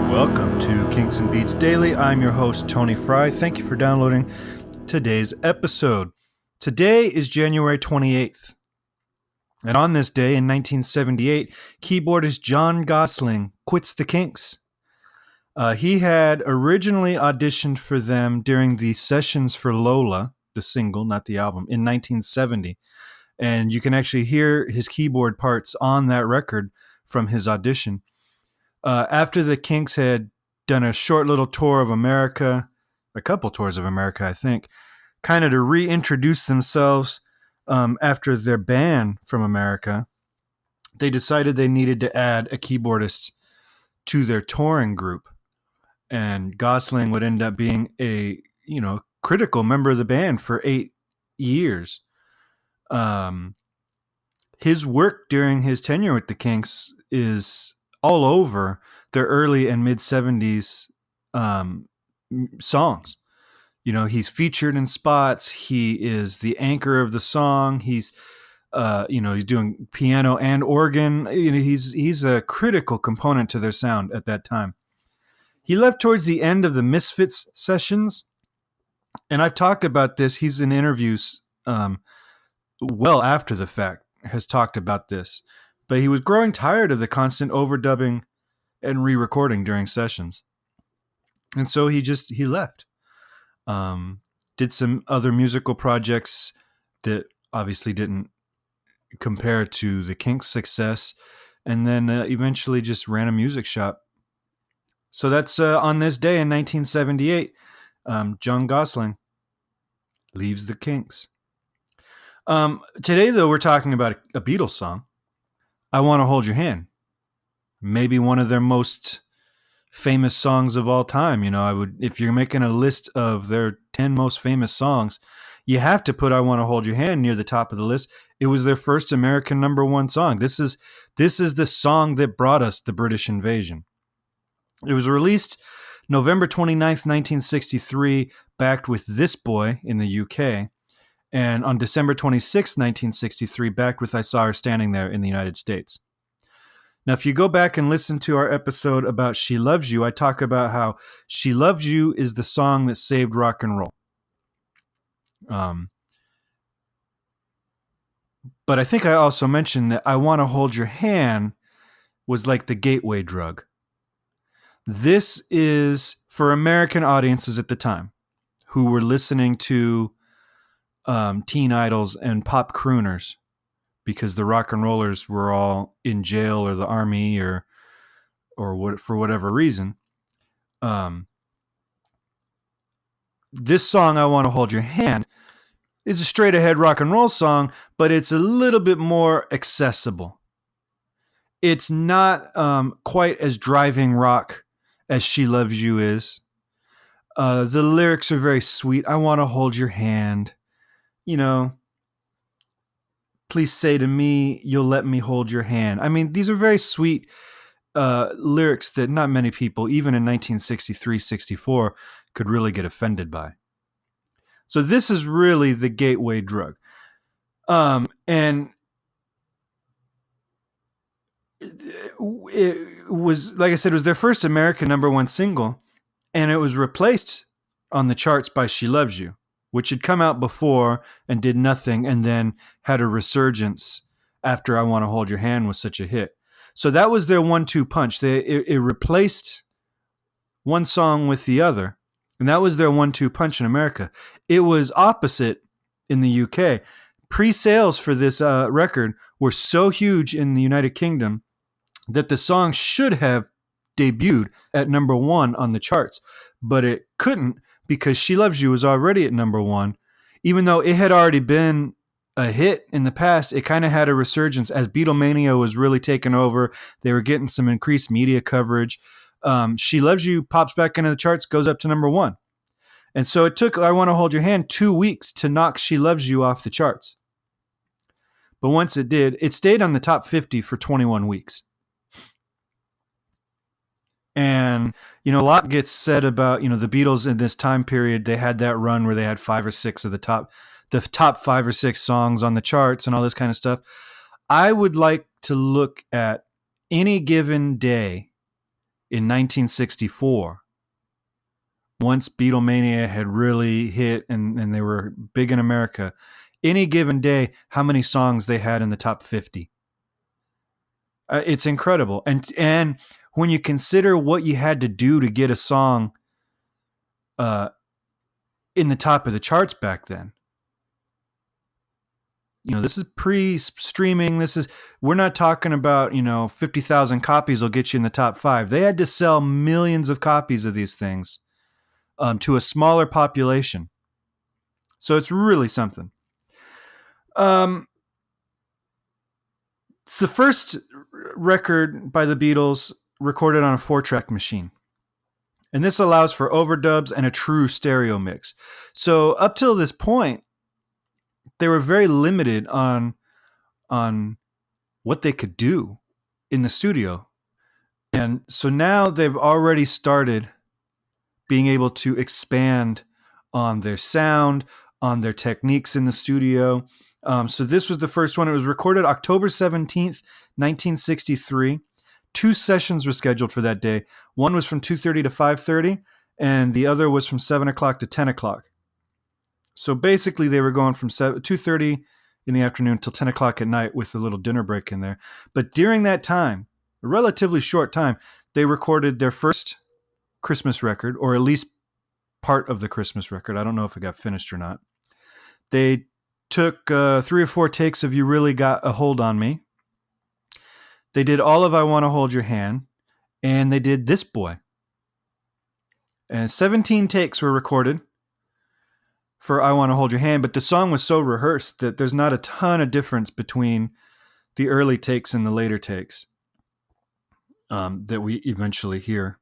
Welcome to Kinks and Beats Daily. I'm your host, Tony Fry. Thank you for downloading today's episode. Today is January 28th. And on this day in 1978, keyboardist John Gosling quits the Kinks. He had originally auditioned for them during the sessions for Lola, the single, not the album, in 1970. And you can actually hear his keyboard parts on that record from his audition. After the Kinks had done a short little tour of America, a couple tours of America, I think, kind of to reintroduce themselves after their ban from America, they decided they needed to add a keyboardist to their touring group. And Gosling would end up being a, critical member of the band for 8 years. His work during his tenure with the Kinks is all over their early and mid 70s songs. He's featured in spots. He is the anchor of the song. He's doing piano and organ. He's a critical component to their sound at that time. He left towards the end of the Misfits sessions, and I've talked about this. He's in interviews well after the fact has talked about this, but he was growing tired of the constant overdubbing and re-recording during sessions. And so he left. Did some other musical projects that obviously didn't compare to the Kinks' success, and then eventually just ran a music shop. So that's on this day in 1978, John Gosling leaves the Kinks. Today, though, we're talking about a Beatles song, I Want to Hold Your Hand. Maybe one of their most famous songs of all time. If you're making a list of their 10 most famous songs, you have to put I Want to Hold Your Hand near the top of the list. It was their first American number one song. This is the song that brought us the British invasion. It was released November 29th, 1963, backed with This Boy in the UK, and on December 26th, 1963, backed with I Saw Her Standing There in the United States. Now, if you go back and listen to our episode about She Loves You, I talk about how She Loves You is the song that saved rock and roll. But I think I also mentioned that I Want to Hold Your Hand was like the gateway drug. This is for American audiences at the time who were listening to teen idols and pop crooners, because the rock and rollers were all in jail or the army or what, for whatever reason. This song, I Want to Hold Your Hand, is a straight ahead rock and roll song, but it's a little bit more accessible. It's not quite as driving rock as She Loves You is. The lyrics are very sweet. I want to hold your hand. Please say to me, you'll let me hold your hand. I mean, these are very sweet lyrics that not many people, even in 1963, 64, could really get offended by. So this is really the gateway drug. And it was, like I said, it was their first American number one single, and it was replaced on the charts by She Loves You, which had come out before and did nothing, and then had a resurgence after I Want to Hold Your Hand was such a hit. So that was their 1-2 punch. It replaced one song with the other, and that was their 1-2 punch in America. It was opposite in the UK. Pre-sales for this record were so huge in the United Kingdom that the song should have debuted at number one on the charts, but it couldn't because She Loves You was already at number one. Even though it had already been a hit in the past, it kind of had a resurgence as Beatlemania was really taking over. They were getting some increased media coverage. She Loves You pops back into the charts, goes up to number one. And so it took I Want to Hold Your Hand 2 weeks to knock She Loves You off the charts. But once it did, it stayed on the top 50 for 21 weeks. And, a lot gets said about, the Beatles in this time period. They had that run where they had 5 or 6 of the top 5 or 6 songs on the charts and all this kind of stuff. I would like to look at Any Given Day in 1964, once Beatlemania had really hit and they were big in America. Any Given Day, how many songs they had in the top 50. It's incredible. And when you consider what you had to do to get a song in the top of the charts back then, this is pre-streaming. We're not talking about, 50,000 copies will get you in the top 5. They had to sell millions of copies of these things to a smaller population. So it's really something. It's the first record by the Beatles recorded on a 4-track machine. And this allows for overdubs and a true stereo mix. So up till this point, they were very limited on what they could do in the studio. And so now they've already started being able to expand on their sound, on their techniques in the studio. So this was the first one. It was recorded October 17th, 1963. 2 sessions were scheduled for that day. One was from 2:30 to 5:30, and the other was from 7 o'clock to 10 o'clock. So basically, they were going from 2:30 in the afternoon till 10 o'clock at night with a little dinner break in there. But during that time, a relatively short time, they recorded their first Christmas record, or at least part of the Christmas record. I don't know if it got finished or not. They took 3 or 4 takes of You Really Got a Hold on Me. They did all of I Want to Hold Your Hand, and they did This Boy. And 17 takes were recorded for I Want to Hold Your Hand, but the song was so rehearsed that there's not a ton of difference between the early takes and the later takes that we eventually hear.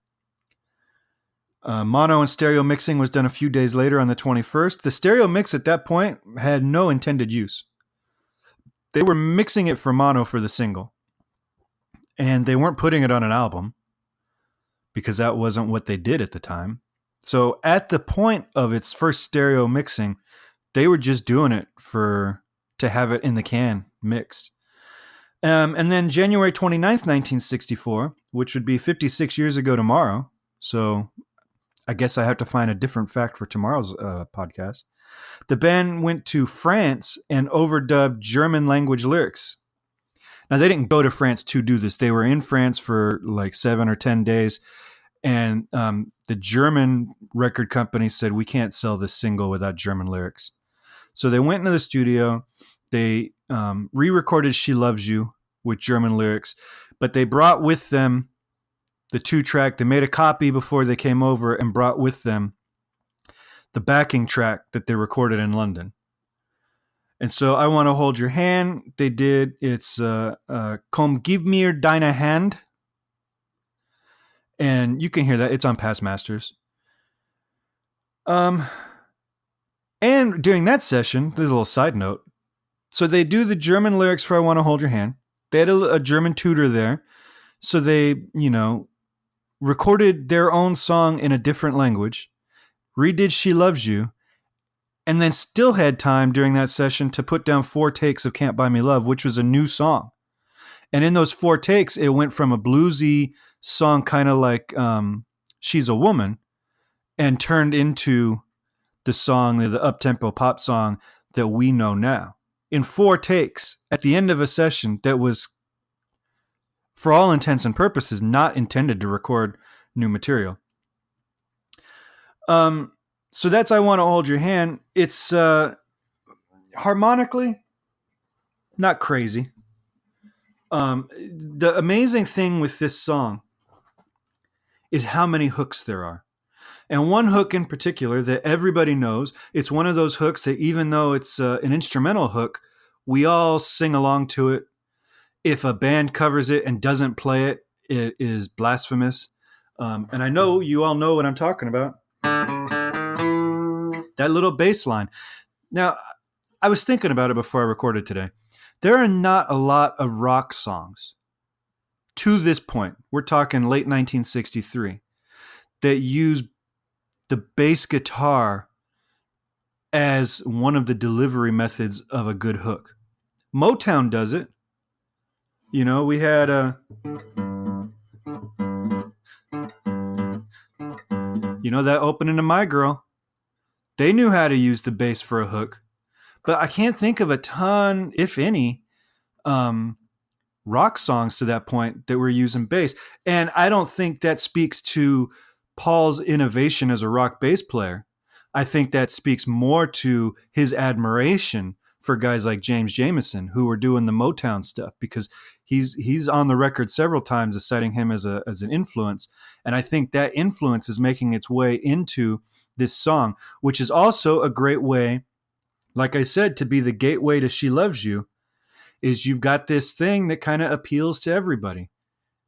Mono and stereo mixing was done a few days later on the 21st. The stereo mix at that point had no intended use. They were mixing it for mono for the single, and they weren't putting it on an album because that wasn't what they did at the time. So at the point of its first stereo mixing, they were just doing it to have it in the can mixed. And then January 29th, 1964, which would be 56 years ago tomorrow. So I guess I have to find a different fact for tomorrow's podcast. The band went to France and overdubbed German language lyrics. Now, they didn't go to France to do this. They were in France for like 7 or 10 days. And the German record company said, we can't sell this single without German lyrics. So they went into the studio. They re-recorded She Loves You with German lyrics. But they brought with them the 2-track. They made a copy before they came over and brought with them the backing track that they recorded in London. And so I Want to Hold Your Hand, they did. It's Komm, gib mir deine Hand. And you can hear that. It's on Past Masters. And during that session, there's a little side note. So they do the German lyrics for I Want to Hold Your Hand. They had a German tutor there. So they, recorded their own song in a different language, redid She Loves You, and then still had time during that session to put down 4 takes of Can't Buy Me Love, which was a new song. And in those 4 takes, it went from a bluesy song kind of like She's a Woman and turned into the song, the up-tempo pop song that we know now. In 4 takes, at the end of a session that was, for all intents and purposes, not intended to record new material. So that's I Want to Hold Your Hand. It's harmonically not crazy. The amazing thing with this song is how many hooks there are. And one hook in particular that everybody knows, it's one of those hooks that even though it's an instrumental hook, we all sing along to it. If a band covers it and doesn't play it, it is blasphemous. And I know you all know what I'm talking about. That little bass line. Now, I was thinking about it before I recorded today. There are not a lot of rock songs to this point, we're talking late 1963, that use the bass guitar as one of the delivery methods of a good hook. Motown does it. You know, we had that opening to My Girl. They knew how to use the bass for a hook. But I can't think of a ton, if any, rock songs to that point that were using bass. And I don't think that speaks to Paul's innovation as a rock bass player. I think that speaks more to his admiration for guys like James Jamerson, who were doing the Motown stuff, because he's on the record several times as citing him as an influence. And I think that influence is making its way into this song, which is also a great way, like I said, to be the gateway to She Loves You. Is you've got this thing that kind of appeals to everybody.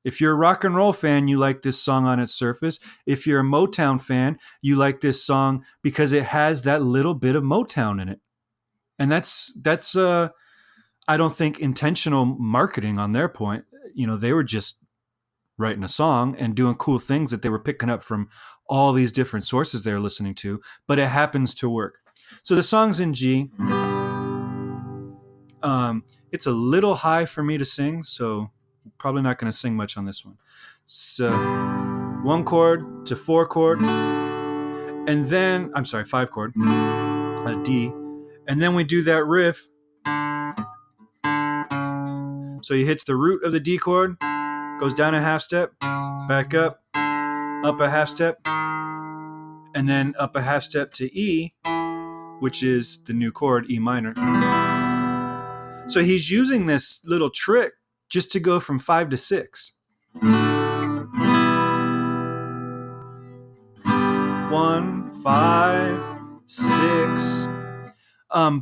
If you're a rock and roll fan, you like this song on its surface. If you're a Motown fan, you like this song because it has that little bit of Motown in it. And that's I don't think intentional marketing on their point. They were just writing a song and doing cool things that they were picking up from all these different sources they were listening to, but it happens to work. So the song's in G. It's a little high for me to sing, so probably not going to sing much on this one. So 1 chord to 4 chord, and then 5 chord, a D, and then we do that riff. So he hits the root of the D chord, goes down a half step, back up a half step, and then up a half step to E, which is the new chord, E minor. So he's using this little trick just to go from 5 to 6. 1, 5, 6.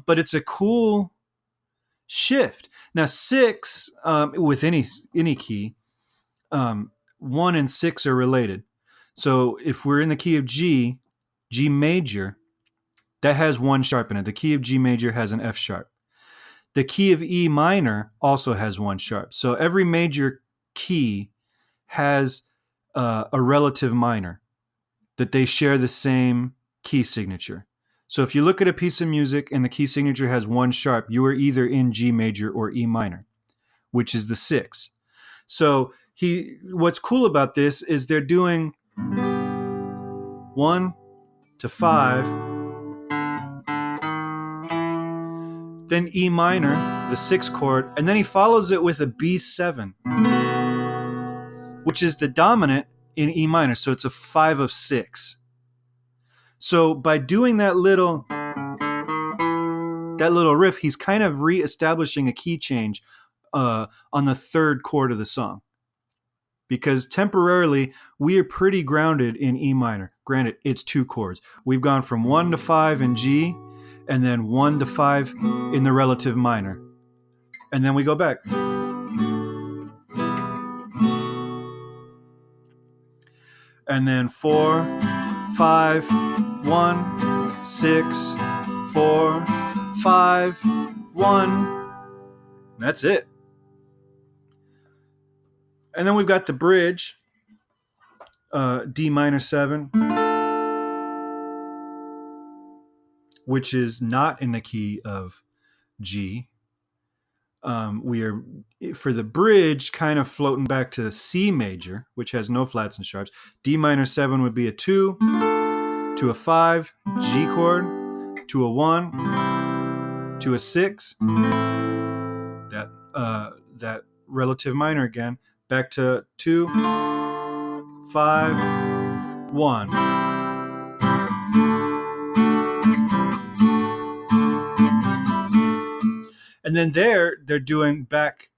But it's a cool shift. Now 6, with any key, 1 and 6 are related. So if we're in the key of G major, that has 1 sharp in it. The key of G major has an F sharp. The key of E minor also has 1 sharp. So every major key has a relative minor that they share the same key signature. So if you look at a piece of music and the key signature has 1 sharp, you are either in G major or E minor, which is the 6. So what's cool about this is they're doing 1 to 5, then E minor, the 6th chord, and then he follows it with a B7, which is the dominant in E minor. So it's a 5 of 6. So by doing that little riff, he's kind of reestablishing a key change on the 3rd chord of the song. Because temporarily, we are pretty grounded in E minor. Granted, it's 2 chords. We've gone from 1 to 5 in G, and then 1 to 5 in the relative minor. And then we go back. And then 4, 5, 1, 6, 4, 5, 1. That's it. And then we've got the bridge, D minor 7, which is not in the key of G. We are, for the bridge, kind of floating back to C major, which has no flats and sharps. D minor 7 would be a 2 to a 5, G chord, to a 1, to a 6, that relative minor again, back to 2, 5, 1. And then they're doing back,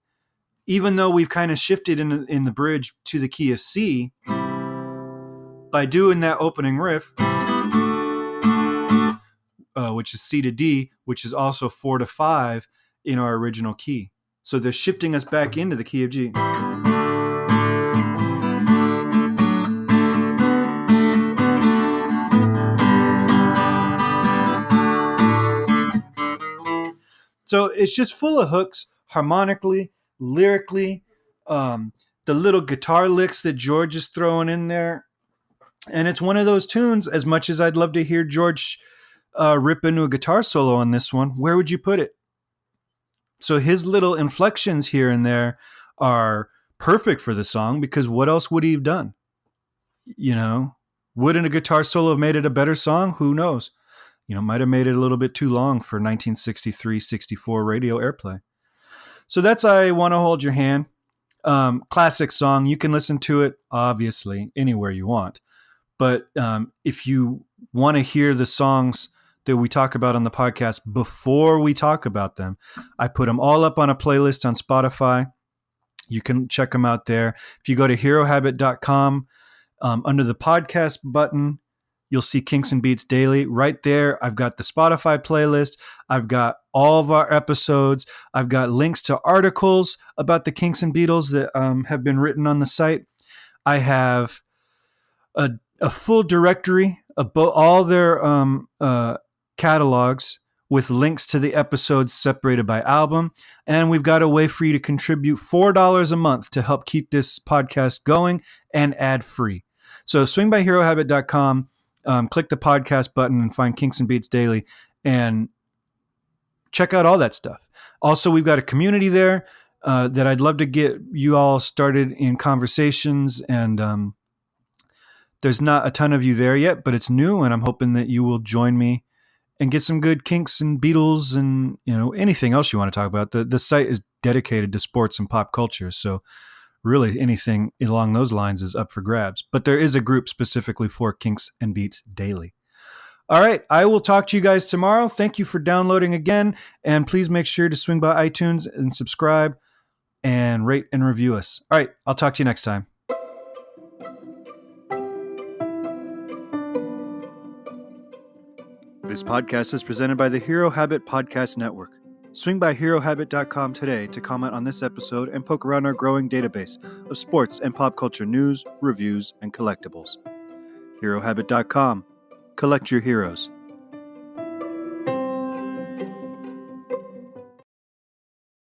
even though we've kind of shifted in the bridge to the key of C, by doing that opening riff, which is C to D, which is also 4 to 5 in our original key. So they're shifting us back into the key of G. So it's just full of hooks, harmonically, lyrically. the little guitar licks that George is throwing in there. And it's one of those tunes, as much as I'd love to hear George rip into a guitar solo on this one, where would you put it? So his little inflections here and there are perfect for the song, because what else would he have done? You know, wouldn't a guitar solo have made it a better song? Who knows? You know, might have made it a little bit too long for 1963-64 radio airplay. So that's I Want to Hold Your Hand. Classic song. You can listen to it, obviously, anywhere you want. But if you want to hear the songs that we talk about on the podcast before we talk about them, I put them all up on a playlist on Spotify. You can check them out there. If you go to herohabit.com, under the podcast button, you'll see Kinks and Beats Daily. Right there, I've got the Spotify playlist. I've got all of our episodes. I've got links to articles about the Kinks and Beatles that have been written on the site. I have a full directory of all their catalogs with links to the episodes separated by album. And we've got a way for you to contribute $4 a month to help keep this podcast going and ad-free. So swing by herohabit.com, click the podcast button and find Kinks and Beats Daily and check out all that stuff. Also, we've got a community there that I'd love to get you all started in conversations, and there's not a ton of you there yet, but it's new, and I'm hoping that you will join me and get some good Kinks and Beatles and, you know, anything else you want to talk about. The site is dedicated to sports and pop culture, so really anything along those lines is up for grabs. But there is a group specifically for Kinks and Beats Daily. All right, I will talk to you guys tomorrow. Thank you for downloading again, and please make sure to swing by iTunes and subscribe and rate and review us. All right, I'll talk to you next time. This podcast is presented by the Hero Habit Podcast Network. Swing by herohabit.com today to comment on this episode and poke around our growing database of sports and pop culture news, reviews, and collectibles. herohabit.com. Collect your heroes.